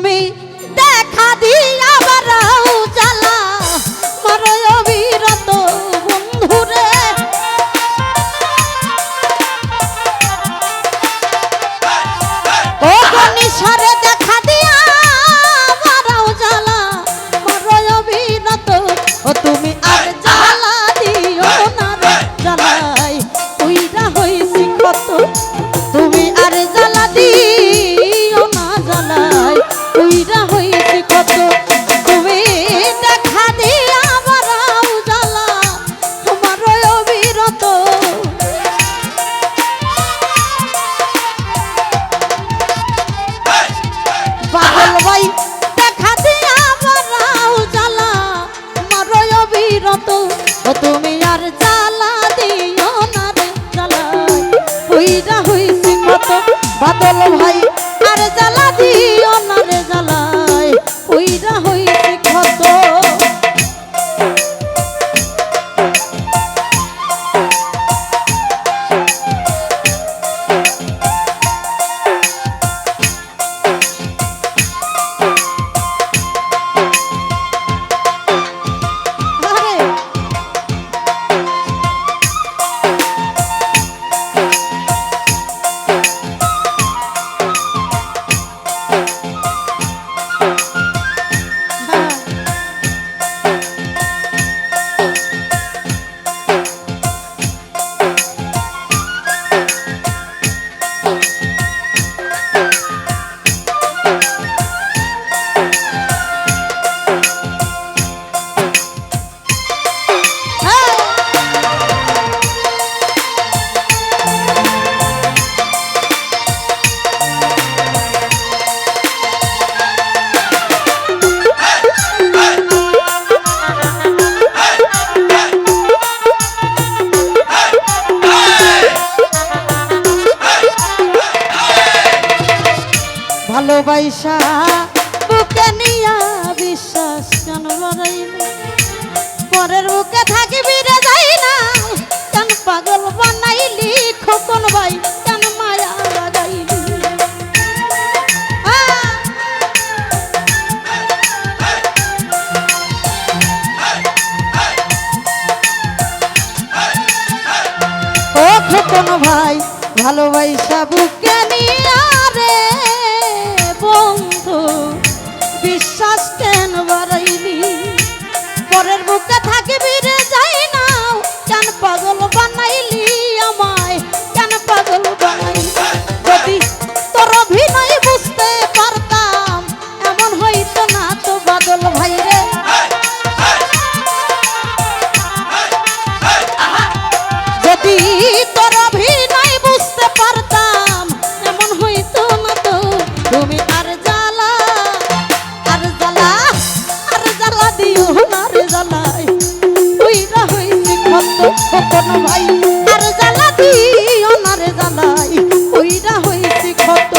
তুমি দেখা দিয়া বারাও জ্বালা মরে অবিরত বন্ধুরে ও গনিশরে দেখা দিয়া বারাও জ্বালা মরে অবিরত ও তুমি আর জ্বালা দিও না রে জ্বালাই উইরা হইছি কত তুমি আর জ্বালা দিও না জ্বালাই উইরা হইছি কত তুমি দেখা দিয়া বারাও জ্বালা আমার অবিরত পাগল ভাই দেখা দিয়া বারাও জ্বালা আমার অবিরত ও তুমি আর জ্বালা দিও না রে জ্বালাই উইরা হইছি কত বাদল ভাই আর জ্বালা দিও না রে জ্বালাই উইরা হইছি কত ভালোবাসা বুকে নিয়া বিশ্বাস কেন লড়াইলি পরের বুকে থাকিবি রে যাই না কেন পাগল বানাইলি খোকন ভাই কেন মায়া লাগাইলি ও খোকন ভাই ভালোবাসা বুকে নিয়া রে বন্ধু বিশ্বাস কেন বাড়াইলি পরের বুকে থাকিবি রে যাই না কেন পাগল বানাইলি আমায় কেন পাগল বানাইলি যদি তোর অভিনয় বুঝতে পারতাম এমন হইতো না তো বাদল ভাই রে যদি তোর অভিনয় বুঝতে পারতাম এমন হইতো না তো তুমি আর জ্বালা দিও না রে জ্বালাই উইরা হইছি কত খোকন ভাই আর জ্বালা দিও না রে জ্বালাই উইরা হইছি কত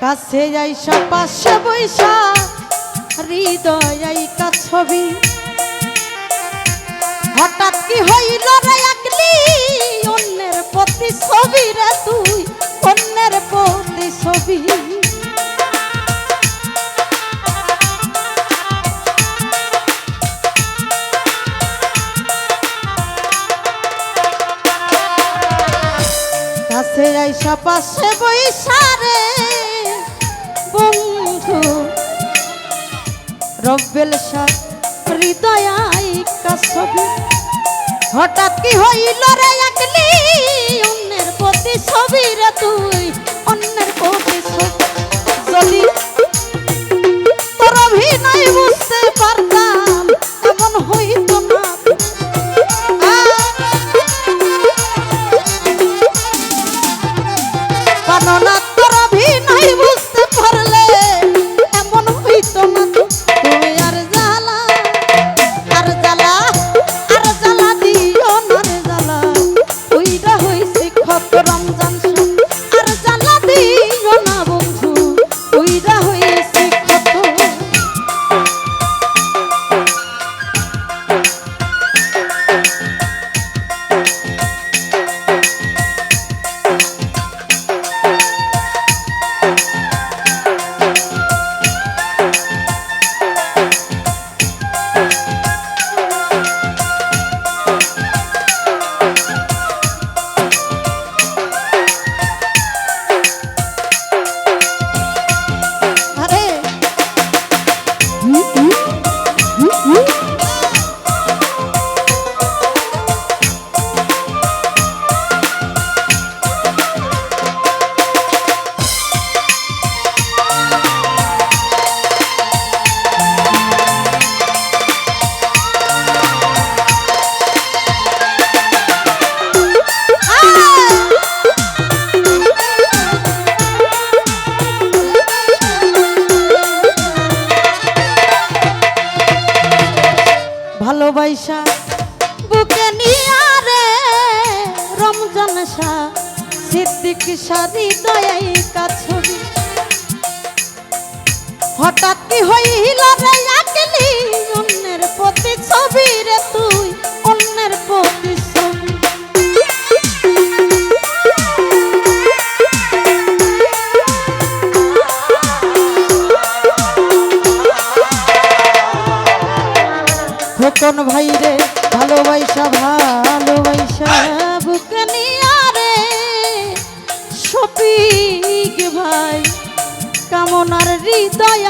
কাছে যাইসা পাশে বৈশা হৃদয় আইকা ছবি হঠাৎ কি হইল রে আকলি অন্যের প্রতি ছবি রে তুই অন্যের প্রতি ছবি কাছে আইসা পাশে বৈশা রে বন্ধু রব্বেল শাহ হৃদয় আইকা ছবি হঠাৎ কি হইল রে আকলি অন্যের প্রতি ছবি রে তুই অন্যের প্রতি ছবি যদি খোকন ভাই রে ভালোবাসা ভালোবাসা বুকে নিয়া রে শফিক ভাই কামনার হৃদয়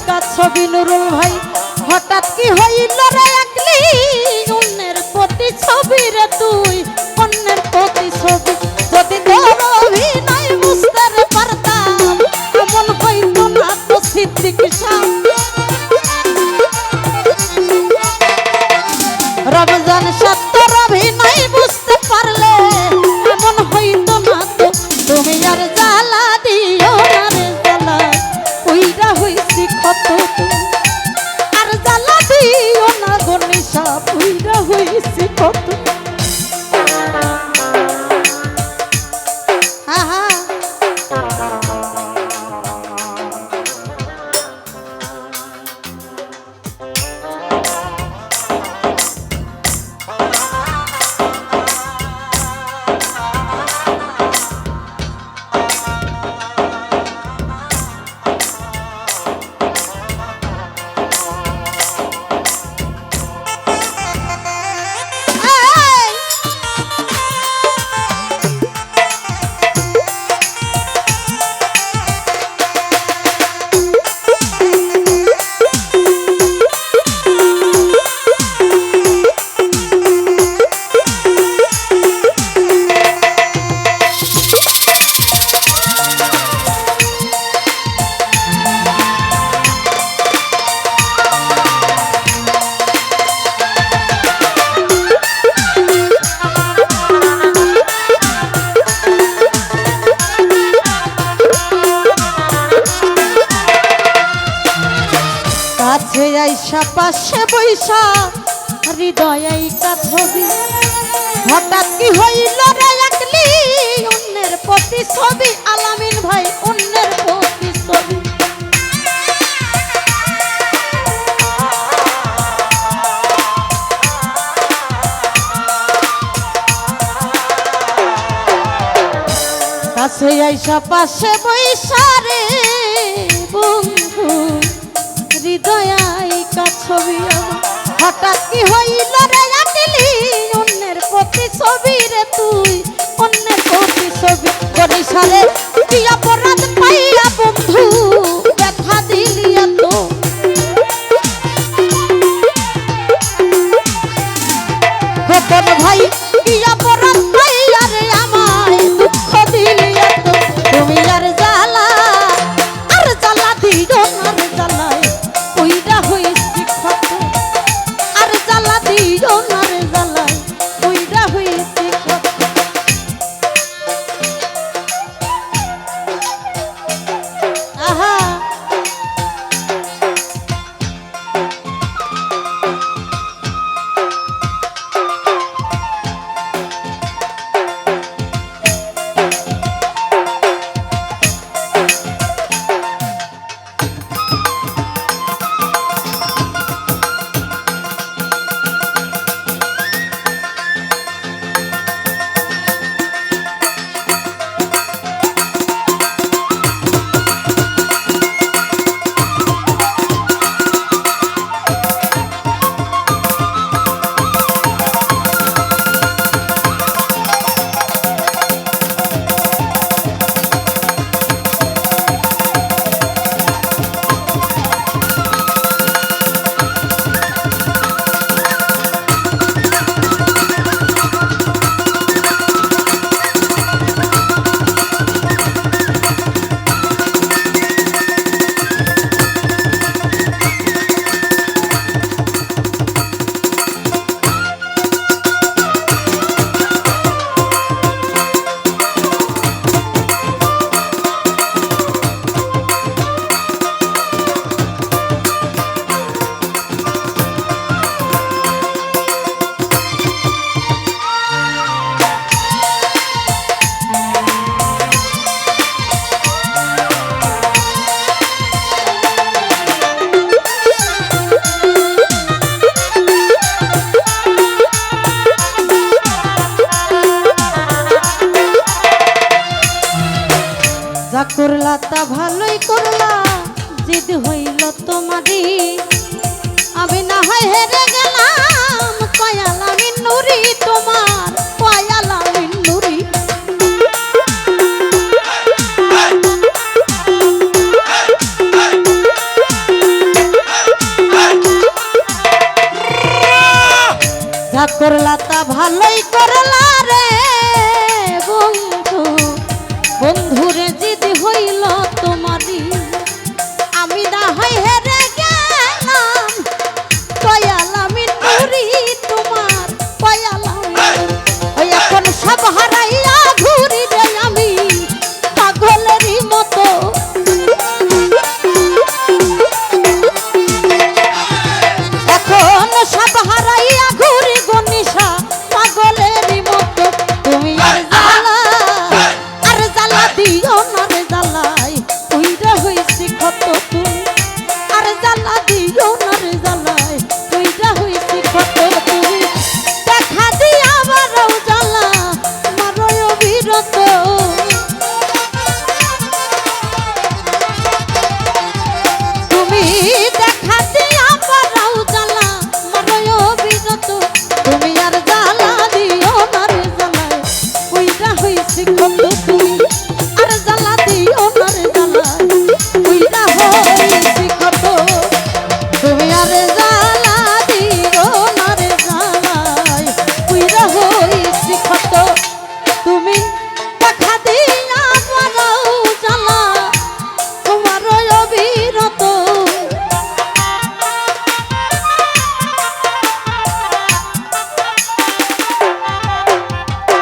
কাছ বিনুরুল ভাই হঠাৎ কি হইল রে একলি অন্যের প্রতি ছবি রে তুই অন্যের প্রতি ছবি যদি তোর অভিনয় বুঝতে পারতাম এমন হইতো না তো সিদ্দিক রমজান সত্তর অভিনয় বুঝতে পারলে এমন হইতো না তো তুমি আর জ্বালা দিও না রে জ্বালা উইরা হইছি কত আর জ্বালা দিও না গনিশা উইরা হইছি কত আইসা পাশে বৈশা হৃদয়ে ছবি হঠাৎ কি হইল রে একলি অন্যের প্রতি ছবি আলামিন ভাই অন্যের প্রতি ছবি কাছে আইসা পাশে বৈশা রে বন্ধু হৃদয় ছবি হঠাৎ কি হইল রে একলি অন্যের প্রতি ছবি রে তুই অন্যের প্রতি ছবি বরিশালে কি অপরাধ পাইয়া বন্ধু ব্যথা দিলি এত খোকন ভাই কি অপরাধ পাইয়া রে আমায় দুঃখ দিলি এত তুমি আর জ্বালা দিও না রে জ্বালায় ওইটা হইছি কত আর জ্বালা দিও না রে জ্বালায় ওইটা হইছি কত আহা যা করলা তা ভালোই করলা জিদ হইল তোমারই আমি না হয় হেরে গেলাম কয়ালা মিন্নুরি তোমার কয়ালা মিন্নুরি যা করলা তা ভালোই করলা রে বন্ধু বন্ধুরে জিদি হইল তোমারই আমি না হয় হেরে গেলাম কয়ালা মিন্নুরি তোমার কয়ালা ওই এখন সব হারাইয়া ঘুরি রে আমি পাগলেরই মতো এখন সব হারাইয়া ঘুরি গনিশা পাগলেরই মতো তুমি আর জ্বালা দিও না রে জ্বালাই উইরা হইছি কত তুমি আর জ্বালা দিও না রে জ্বালাই উইরা হইছি কত তুমি দেখা দিয়া বারও জ্বালা মারয় অবিরত তুমি দেখা দিয়া বারও জ্বালা মারয় অবিরত তুমি আর জ্বালা দিও না রে জ্বালাই উইরা হইছি কত তুমি আর জ্বালা দিও না রে জ্বালাই উইরা হইছি কত তুমি আর জ্বালা দিও না রে জ্বালাই উইরা হইছি কত তুমি দেখা দিয়া বারও জ্বালা তোমার অবিরত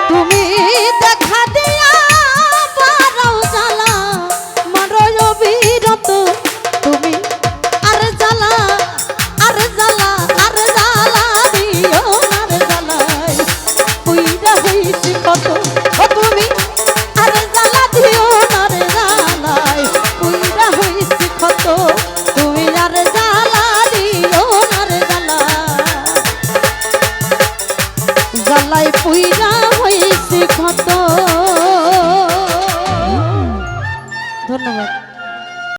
তুমি দেখা দিয়া বারও জ্বালা মারয় অবিরত তুমি আর জ্বালা দিও না রে জ্বালাই উইরা হইছি কত ও তুমি আর জ্বালা দিও না রে জ্বালাই উইরা হইছি কত তুমি আর জ্বালা দিও না রে জ্বালাই পুইরা হইছি কত